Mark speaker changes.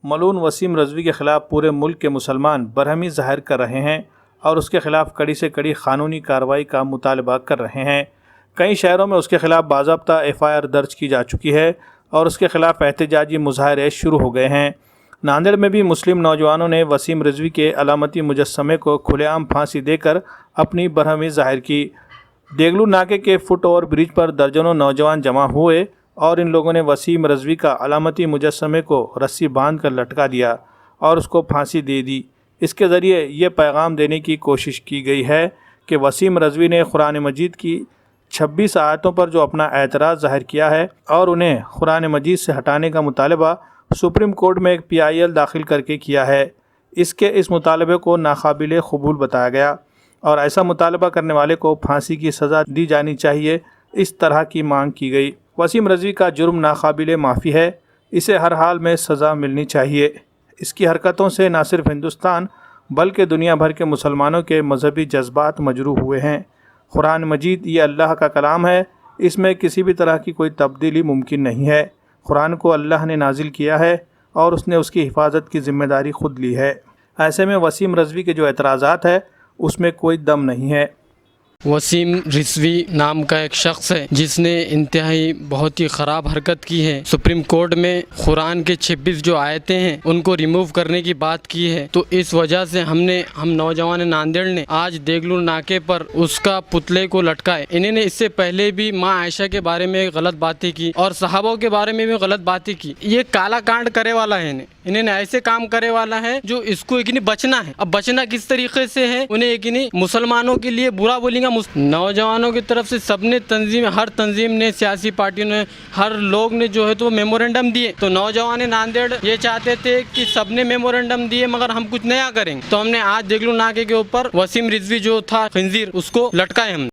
Speaker 1: ملعون وسیم رضوی کے خلاف پورے ملک کے مسلمان برہمی ظاہر کر رہے ہیں اور اس کے خلاف کڑی سے کڑی قانونی کارروائی کا مطالبہ کر رہے ہیں۔ کئی شہروں میں اس کے خلاف باضابطہ FIR درج کی جا چکی ہے اور اس کے خلاف احتجاجی مظاہرے شروع ہو گئے ہیں۔ ناندیڑ میں بھی مسلم نوجوانوں نے وسیم رضوی کے علامتی مجسمے کو کھلے عام پھانسی دے کر اپنی برہمی ظاہر کی۔ دیگلو ناکے کے فٹ اوور برج پر درجنوں نوجوان جمع ہوئے اور ان لوگوں نے وسیم رضوی کا علامتی مجسمے کو رسی باندھ کر لٹکا دیا اور اس کو پھانسی دے دی۔ اس کے ذریعے یہ پیغام دینے کی کوشش کی گئی ہے کہ وسیم رضوی نے قرآن مجید کی 26 آیتوں پر جو اپنا اعتراض ظاہر کیا ہے اور انہیں قرآن مجید سے ہٹانے کا مطالبہ سپریم کورٹ میں ایک PIL داخل کر کے کیا ہے، اس مطالبے کو ناقابل قبول بتایا گیا اور ایسا مطالبہ کرنے والے کو پھانسی کی سزا دی جانی چاہیے، اس طرح کی مانگ کی گئی۔ وسیم رضوی کا جرم ناقابل معافی ہے، اسے ہر حال میں سزا ملنی چاہیے۔ اس کی حرکتوں سے نہ صرف ہندوستان بلکہ دنیا بھر کے مسلمانوں کے مذہبی جذبات مجروح ہوئے ہیں۔ قرآن مجید یہ اللہ کا کلام ہے، اس میں کسی بھی طرح کی کوئی تبدیلی ممکن نہیں ہے۔ قرآن کو اللہ نے نازل کیا ہے اور اس نے اس کی حفاظت کی ذمہ داری خود لی ہے۔ ایسے میں وسیم رضوی کے جو اعتراضات ہیں اس میں کوئی دم نہیں ہے۔
Speaker 2: وسیم رضوی نام کا ایک شخص ہے جس نے انتہائی بہت ہی خراب حرکت کی ہے۔ سپریم کورٹ میں قرآن کے 26 جو آیتیں ہیں ان کو ریموو کرنے کی بات کی ہے، تو اس وجہ سے ہم نوجوان ناندیڑ نے آج دیگلو ناکے پر اس کا پتلے کو لٹکائے۔ انہوں نے اس سے پہلے بھی ماں عائشہ کے بارے میں غلط باتیں کی اور صحابوں کے بارے میں بھی غلط باتیں کی۔ یہ کالا کانڈ کرے والا ہے، انہوں نے ایسے کام کرے والا ہے جو اس کو یقینی بچنا ہے۔ اب بچنا کس طریقے سے ہے، انہیں یقینی مسلمانوں کے لیے برا بولیں گا۔ نوجوانوں کی طرف سے سب نے ہر تنظیم نے، سیاسی پارٹیوں نے، ہر لوگ نے جو ہے تو میمورنڈم دیے، تو نوجوان ناندیڑ یہ چاہتے تھے کہ سب نے میمورنڈم دیے مگر ہم کچھ نیا کریں، تو ہم نے آج دیگلو ناکے کے اوپر وسیم رضوی جو تھا خنزیر اس کو لٹکائے ہم نے۔